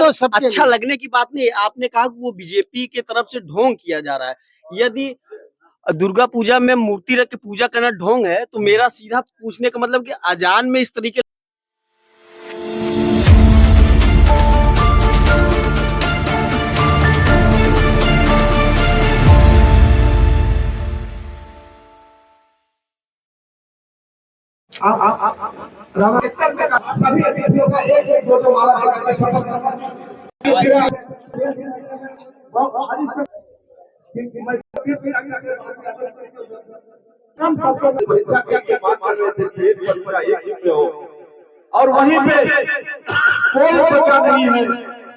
तो सबके अच्छा लगने की बात नहीं है। आपने कहा कि वो बीजेपी के तरफ से ढोंग किया जा रहा है। यदि दुर्गा पूजा में मूर्ति रख के पूजा करना ढोंग है, तो मेरा सीधा पूछने का मतलब कि अजान में इस तरीके सभी अतिथियों का एक एक दो माला लेकर के शपथ हम सबको परीक्षा के बात कर रहे थे कि एक बच्चा एक में हो, और वहीं पे कोई बच्चा नहीं है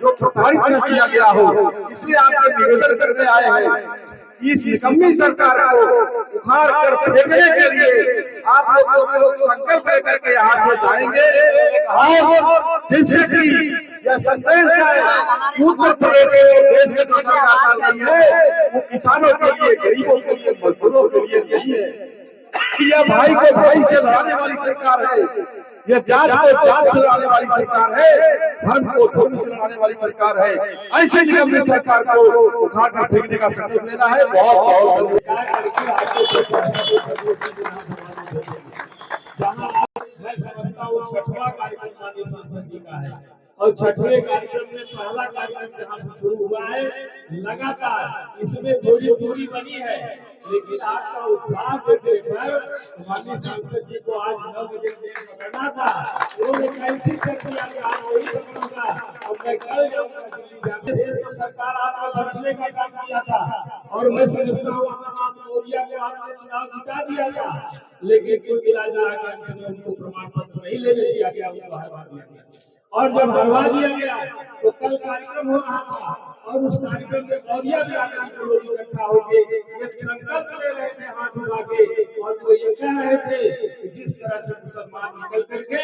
जो प्रताड़ित न किया गया हो। इसलिए आपसे निवेदन करने आए हैं, इस निकम्मी सरकार को उखाड़ कर फेंकने के लिए आप लोग सभी लोग संकल्प लेकर के यहाँ से जाएंगे, और जिससे कि यह संदेश जाए उत्तर प्रदेश के देश में जो सरकार चल रही है वो किसानों के लिए, गरीबों के लिए, मजदूरों के लिए नहीं है। यह भाई को भाई से लड़ाने वाली सरकार है, यह जात को जात से लड़ाने वाली सरकार है, धर्म को धर्म से लड़ाने वाली सरकार है। ऐसे निकम्मी सरकार को उखाड़ कर फेंकने का संकल्प लेना है। बहुत मैं समझता हूँ 6वां कार्यक्रम माननीय सांसद जी का है, और 6वें कार्यक्रम में पहला कार्यक्रम जहाँ से शुरू हुआ है लगातार इसमें थोड़ी दूरी बनी है, लेकिन आपका उत्साह देखकर माननीय सांसद जी को आज 9 बजे पकड़ना था, उन्होंने कैंसिल कर दिया कि आज वही पकड़ूंगा और मैं कल जाऊंगा दिल्ली जाके। सरकार आपको बदलने का काम किया था, और मैं समझता हूँ मोदिया को आपने चुनाव जिता दिया था, लेकिन कुल मिला जुला के अंत में उनको प्रमाण पत्र नहीं लेने दिया गया, उनको हरवा दिया गया। और जब हरवा दिया गया तो कल कार्यक्रम हो रहा था, और उस कार्यक्रम में मौर्या भी आकर के लोग इकट्ठा होके एक संकल्प ले रहे थे हाथ उठा के, और वो ये कह रहे थे कि जिस तरह से मुसलमान निकल करके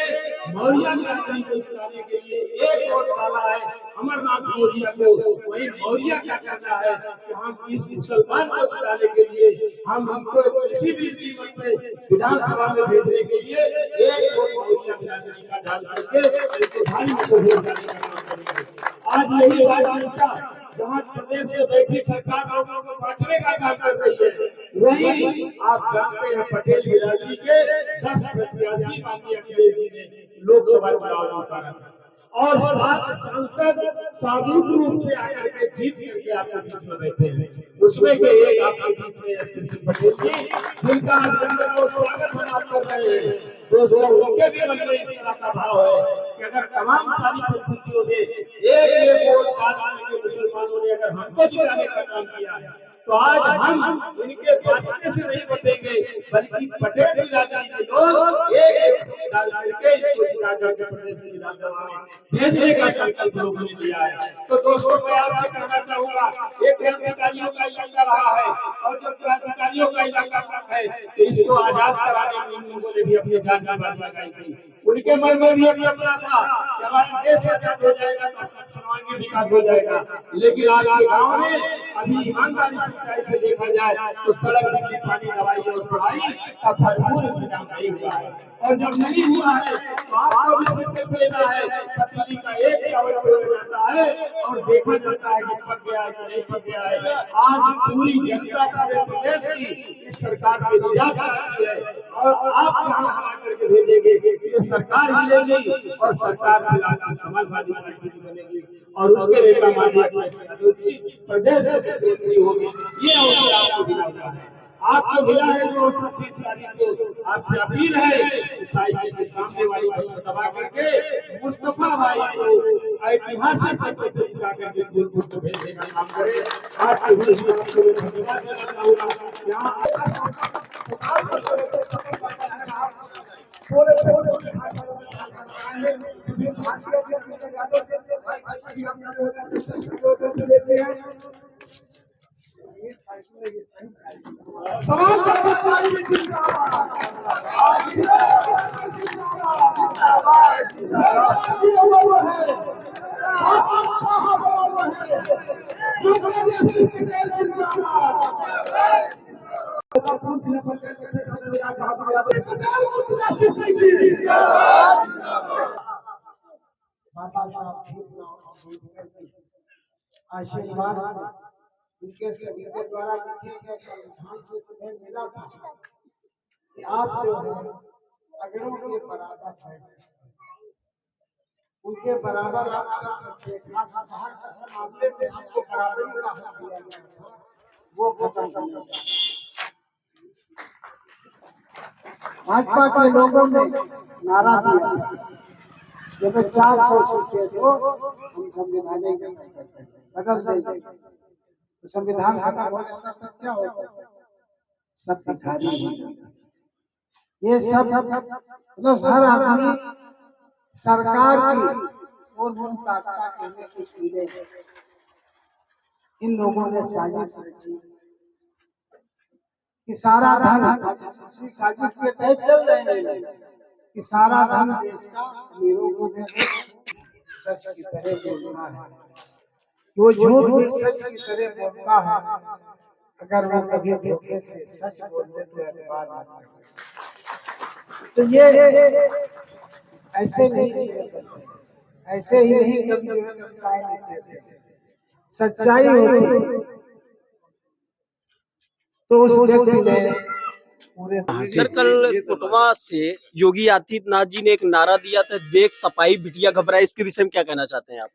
मौर्या यात्री को जिताने के लिए एक वोट डाला है अमरनाथ मौर्या को, वही मौर्या क्या करना है कि हम इस मुसलमान को जिताने के लिए हम हमको किसी भी कीमत में विधानसभा में भेजने के लिए एक वोट मौर्या बिरादरी का डाल करके भाई को वोट डालने का काम करेंगे। आज यही राजनीति जहाँ प्रदेश में बैठी सरकार लोगों को बांटने का काम कर रही है, वही आप जानते हैं पटेल बिरादरी के 10 प्रत्याशी माननीय अखिलेश जी ने लोकसभा चुनाव उतारा था, और 7 सांसद सामूहिक रूप से आकर के जीत करके आपके बीच में बैठे हैं। उसमें के एक आपके बीच में एसपी पटेल जी, जिनका को स्वागत हम आप कर रहे हैं। दोस्तों, उनके भी मन में इस तरह का भाव है कि अगर तमाम सारी परिस्थितियों में एक वोट डालने के मुसलमानों ने अगर हमको जिताने का काम किया है, तो आज हम इनके बांटने से नहीं बचेंगे, बल्कि पटेल बिरादरी के लोग एक डाल करके इनको जिता करके प्रदेश की विधानसभा में भेजने का संकल्प लोगों ने लिया है। तो दोस्तों, मैं आपसे कहना चाहूंगा, एक क्रांतिकारियों का इलाका रहा है, और जब क्रांतिकारियों का इलाका है तो इसको आजाद कराने में लोगों ने भी अपनी जान की बात लगाई थी। उनके मन में भी एक सपना था कि हमारा देश आजाद हो जाएगा तो सर्वांगीण विकास हो जाएगा, लेकिन आज के गाँव में अभी ईमानदारी सच्चाई से देखा जाए तो सड़क, बिजली, पानी, दवाई और पढ़ाई का भरपूर इंतजाम नहीं हुआ है, और जब नहीं हुआ है तो आपको भी संकल्प लेना है। दिल्ली का एक चावल किया जाता है और देखा जाता है कि पक गया है कि नहीं पक गया है। आज पूरी जनता पूरे प्रदेश की इस सरकार से निजात चाहती है, और आप यहाँ बना करके भेजेंगे, ये सरकार ही लेगी और सरकार फिलहाल की समाजवादी पार्टी की बनेगी, और उसके नेता माननीय प्रदेश से होगी। ये अवसर आपको मिला हुआ है, आपको मिला है। तो 30 तारीख को आपसे अपील है, साइकिल के सामने वाली को दबा करके मुस्तफा भाई को ऐतिहासिक तरीके से जिता करके फूलपुर से भेजने का काम करें। आज के बीच में आपको मैं धन्यवाद देना चाहूंगा। यहाँ बाबा साहब आशीर्वाद से, उनके सभी के द्वारा लिखे गए संविधान से तुम्हें मिला था कि आप जो है अगड़ों के बराबर बैठ सकते, उनके बराबर आप चल सकते हैं। खास हर मामले में आपको बराबरी का हक दिया गया था, वो खत्म कर दिया। भाजपा के लोगों ने नारा दिया जब 400 सीटें दो हम संविधान बदल देंगे, तो संविधान खत्म हो जाता तब क्या होता, सब भिखारी हो जाता। ये सब मतलब हर आदमी सरकार की और मुंह ताकता के हमें कुछ मिले। इन लोगों ने साजिश रची कि सारा धन साजिश के तहत चल रहे हैं कि सारा धन देश का अमीरों को दे दो, सच की तरह बोलना है। वो झूठ भी सच की तरह बोलता है, अगर वो कभी धोखे से सच बोलते तो एतबार ना करते। तो ये ऐसे नहीं करते, ऐसे ही नहीं कभी कविताएं लिखते थे, सच्चाई होती तो उस व्यक्ति ने पूरे। सर कल कोटवा से योगी आदित्यनाथ जी ने एक नारा दिया था, देख सपाई बिटिया घबराए, इसके विषय में क्या कहना चाहते हैं आप?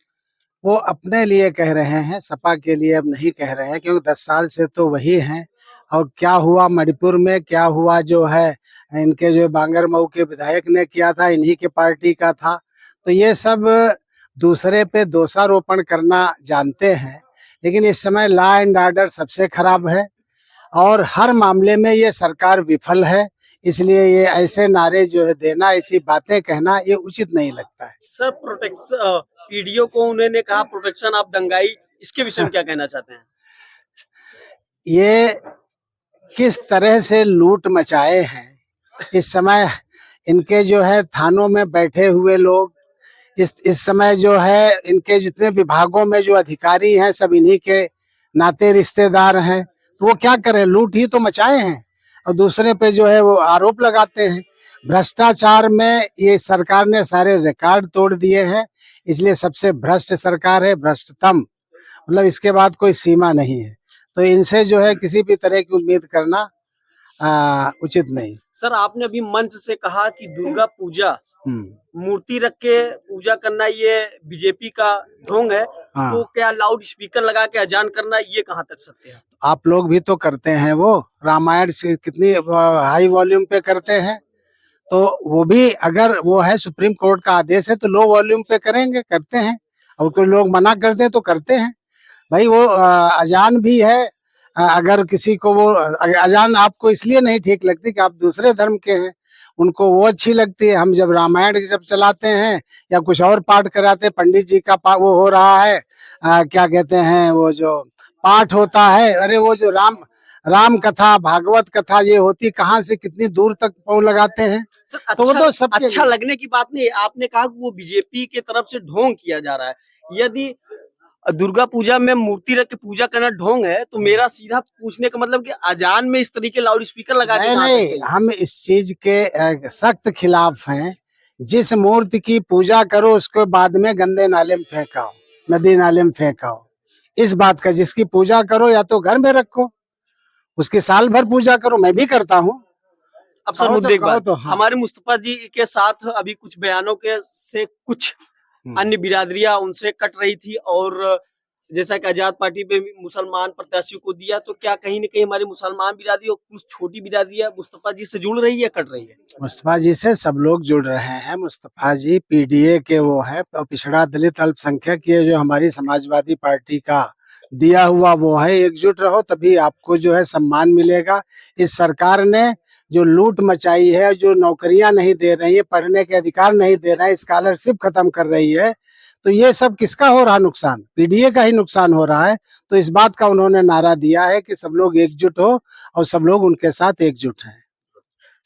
वो अपने लिए कह रहे हैं, सपा के लिए अब नहीं कह रहे हैं, क्योंकि 10 साल से तो वही हैं। और क्या हुआ मणिपुर में, क्या हुआ जो है इनके जो बांगरमऊ के विधायक ने किया था, इन्हीं के पार्टी का था। तो ये सब दूसरे पे दोषारोपण करना जानते हैं, लेकिन इस समय लॉ एंड ऑर्डर सबसे खराब है और हर मामले में ये सरकार विफल है। इसलिए ये ऐसे नारे जो है देना, ऐसी बातें कहना, ये उचित नहीं लगता है। सर प्रोटेक्शन पीडीओ को उन्होंने कहा प्रोटेक्शन ऑफ दंगाई, इसके विषय में क्या कहना चाहते हैं? ये किस तरह से लूट मचाए हैं इस समय, इनके जो है थानों में बैठे हुए लोग, इस समय जो है इनके जितने विभागों में जो अधिकारी हैं सब इन्हीं के नाते रिश्तेदार हैं। तो वो क्या करें, लूट ही तो मचाए हैं और दूसरे पे जो है वो आरोप लगाते हैं। भ्रष्टाचार में ये सरकार ने सारे रिकॉर्ड तोड़ दिए हैं, इसलिए सबसे भ्रष्ट सरकार है, भ्रष्टतम, मतलब इसके बाद कोई सीमा नहीं है। तो इनसे जो है किसी भी तरह की उम्मीद करना उचित नहीं। सर आपने अभी मंच से कहा कि दुर्गा पूजा मूर्ति रख के पूजा करना ये बीजेपी का ढोंग है, हाँ। तो क्या लाउड स्पीकर लगा के अजान करना ये कहाँ तक सत्य है? आप लोग भी तो करते हैं, वो रामायण से कितनी हाई वॉल्यूम पे करते हैं, तो वो भी अगर वो है सुप्रीम कोर्ट का आदेश है तो लो वॉल्यूम पे करेंगे, करते हैं। और कोई लोग मना करते हैं तो करते हैं भाई। वो अजान भी है, अगर किसी को वो अजान आपको इसलिए नहीं ठीक लगती कि आप दूसरे धर्म के हैं, उनको वो अच्छी लगती है। हम जब रामायण जब चलाते हैं या कुछ और पाठ कराते हैं, पंडित जी का वो हो रहा है, क्या कहते हैं वो जो पाठ होता है, अरे वो जो राम कथा भागवत कथा ये होती, कहाँ से कितनी दूर तक पाँव लगाते हैं। सर तो वो तो सब अच्छा लगने की बात नहीं है। आपने कहा कि वो बीजेपी के तरफ से ढोंग किया जा रहा है। यदि दुर्गा पूजा में मूर्ति रख के पूजा करना ढोंग है, तो मेरा सीधा पूछने का मतलब कि अजान में इस तरीके लाउड स्पीकर लगा के नहीं, हम इस चीज के सख्त खिलाफ हैं। जिस मूर्ति की पूजा करो उसको बाद में गंदे नाले में फेंकाओ, नदी नाले में फेंकाओ। इस बात का, जिसकी पूजा करो या तो घर में रखो, उसकी साल भर पूजा करो, मैं भी करता हूँ। अब सर मुद्दे की बात, हाँ। हमारे मुस्तफा जी के साथ अभी कुछ बयानों के से कुछ अन्य बिरादरियां उनसे कट रही थी, और जैसा कि आजाद पार्टी पे मुसलमान प्रत्याशियों को दिया, तो क्या कहीं न कहीं हमारी मुसलमान बिरादरी और कुछ छोटी बिरादरियां मुस्तफा जी से जुड़ रही है, कट रही है? मुस्तफा जी से सब लोग जुड़ रहे हैं। मुस्तफा जी पीडीए के वो है, पिछड़ा दलित अल्पसंख्यक, ये जो हमारी समाजवादी पार्टी का दिया हुआ वो है। एकजुट रहो तभी आपको जो है सम्मान मिलेगा। इस सरकार ने जो लूट मचाई है, जो नौकरियां नहीं दे रही है, पढ़ने के अधिकार नहीं दे रहा है, स्कॉलरशिप खत्म कर रही है, तो ये सब किसका हो रहा नुकसान? पीडीए का ही नुकसान हो रहा है। तो इस बात का उन्होंने नारा दिया है कि सब लोग एकजुट हो, और सब लोग उनके साथ एकजुट हैं।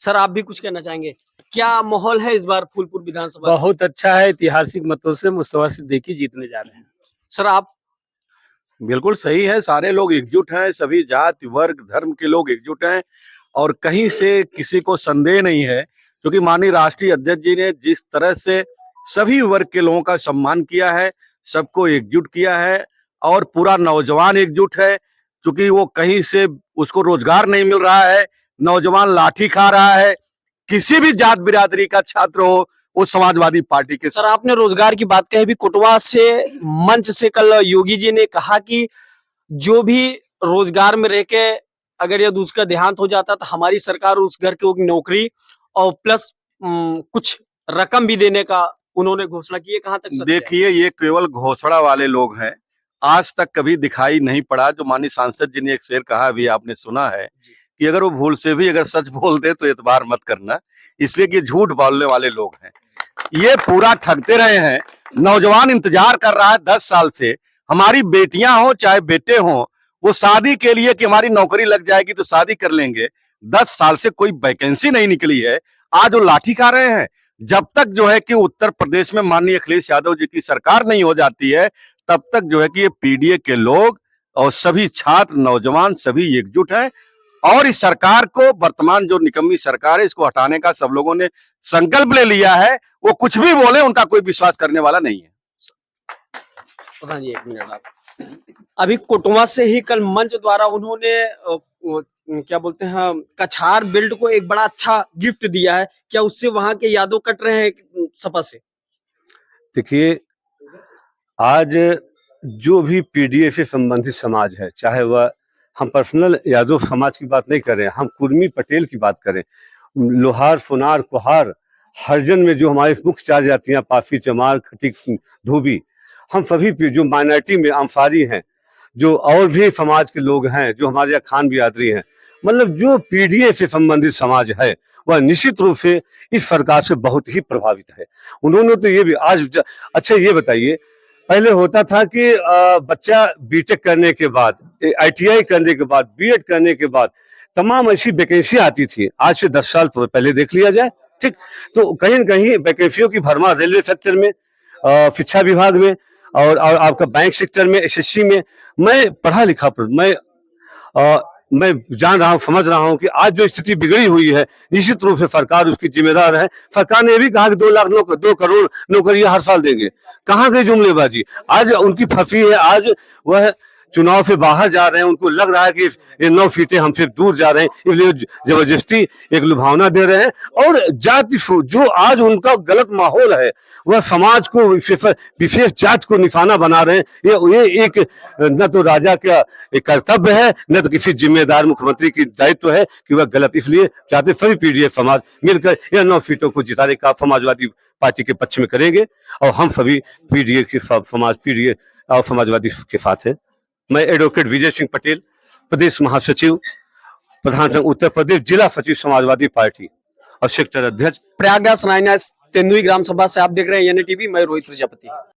सर आप भी कुछ कहना चाहेंगे? क्या माहौल है इस बार फूलपुर विधानसभा? बहुत अच्छा है, ऐतिहासिक मतों से मुस्तफा सिद्दीकी जीतने जा रहे हैं। सर आप? बिल्कुल सही है, सारे लोग एकजुट हैं, सभी जाति वर्ग धर्म के लोग एकजुट हैं, और कहीं से किसी को संदेह नहीं है, क्योंकि माननीय राष्ट्रीय अध्यक्ष जी ने जिस तरह से सभी वर्ग के लोगों का सम्मान किया है, सबको एकजुट किया है, और पूरा नौजवान एकजुट है, क्योंकि वो कहीं से उसको रोजगार नहीं मिल रहा है, नौजवान लाठी खा रहा है। किसी भी जात बिरादरी का छात्र हो, वो समाजवादी पार्टी के सर आपने रोजगार की बात कही, भी कोटवा से मंच से कल योगी जी ने कहा कि जो भी रोजगार में रह के अगर यदि उसका देहांत हो जाता तो हमारी सरकार उस घर को नौकरी और प्लस कुछ रकम भी देने का उन्होंने घोषणा की है। कहां तक सत्य है? देखिए, ये केवल घोषणा वाले लोग हैं, आज तक कभी दिखाई नहीं पड़ा। जो माननीय सांसद जी ने एक शेर कहा भी आपने सुना है कि अगर वो भूल से भी अगर सच बोल दे तो एतबार मत करना, इसलिए कि झूठ बोलने वाले लोग हैं। ये पूरा ठगते रहे हैं। नौजवान इंतजार कर रहा है 10 साल से, हमारी बेटियां हो चाहे बेटे हो, वो शादी के लिए कि हमारी नौकरी लग जाएगी तो शादी कर लेंगे। 10 साल से कोई वैकेंसी नहीं निकली है, आज वो लाठी खा रहे हैं। जब तक जो है कि उत्तर प्रदेश में माननीय अखिलेश यादव जी की सरकार नहीं हो जाती है, तब तक जो है कि ये पीडीए के लोग और सभी छात्र नौजवान सभी एकजुट हैं। और इस सरकार को, वर्तमान जो निकम्मी सरकार है, इसको हटाने का सब लोगों ने संकल्प ले लिया है। वो कुछ भी बोले, उनका कोई विश्वास करने वाला नहीं है। प्रधान जी 1 मिनट, आप अभी कोटवा से ही कल मंच द्वारा उन्होंने क्या बोलते हैं कछार बेल्ट को एक बड़ा अच्छा गिफ्ट दिया है, क्या उससे वहां के यादव कट रहे हैं सपा से? देखिए, आज जो भी पीडीए से संबंधित समाज है, चाहे वह हम पर्सनल यादव समाज की बात नहीं कर रहे हैं, हम कुर्मी पटेल की बात करें, लोहार, सोनार, कुहार, हरिजन में जो हमारे मुख्य 4 जातियां पाफी, चमार, खटीक, धोबी, हम सभी जो माइनॉरिटी में अंसारी हैं, जो और भी समाज के लोग हैं, जो हमारे यहाँ खान बिरादरी हैं, मतलब जो पीडीए से संबंधित समाज है वह निश्चित रूप से इस सरकार से बहुत ही प्रभावित है। उन्होंने तो ये भी आज अच्छा ये बताइए, पहले होता था कि बच्चा बीटेक करने के बाद, आईटीआई करने के बाद, बीएड करने के बाद तमाम ऐसी वैकेंसी आती थी। आज से 10 साल पहले देख लिया जाए, ठीक, तो कहीं न कहीं वैकेंसियों की भरमार रेलवे सेक्टर में, शिक्षा विभाग में और आपका बैंक सेक्टर में, एसएससी में। मैं पढ़ा लिखा, मैं जान रहा हूँ, समझ रहा हूँ कि आज जो स्थिति बिगड़ी हुई है, निश्चित रूप से सरकार उसकी जिम्मेदार है। सरकार ने भी कहा कि 2 करोड़ नौकरियां हर साल देंगे। कहाँ गई जुमलेबाजी? आज उनकी फंसी है, आज वह चुनाव से बाहर जा रहे हैं, उनको लग रहा है कि ये 9 सीटें हमसे दूर जा रहे हैं, इसलिए जबरदस्ती एक लुभावना दे रहे हैं। और जाति जो आज उनका गलत माहौल है, वह समाज को, विशेष जाति को निशाना बना रहे हैं। ये एक न तो राजा का एक कर्तव्य है, न तो किसी जिम्मेदार मुख्यमंत्री की दायित्व है कि वह गलत। इसलिए चाहते सभी पीडीएफ समाज मिलकर यह 9 सीटों को जिताने का समाजवादी पार्टी के पक्ष में करेंगे और हम सभी पीडीए के पीडीए और समाजवादी के साथ हैं। मैं एडवोकेट विजय सिंह पटेल, प्रदेश महासचिव, प्रधान संघ उत्तर प्रदेश, जिला सचिव समाजवादी पार्टी और सेक्टर अध्यक्ष। प्रयागराज नाइना तेंदुई ग्राम सभा से आप देख रहे हैं एनडीटीवी, मैं रोहित प्रजापति।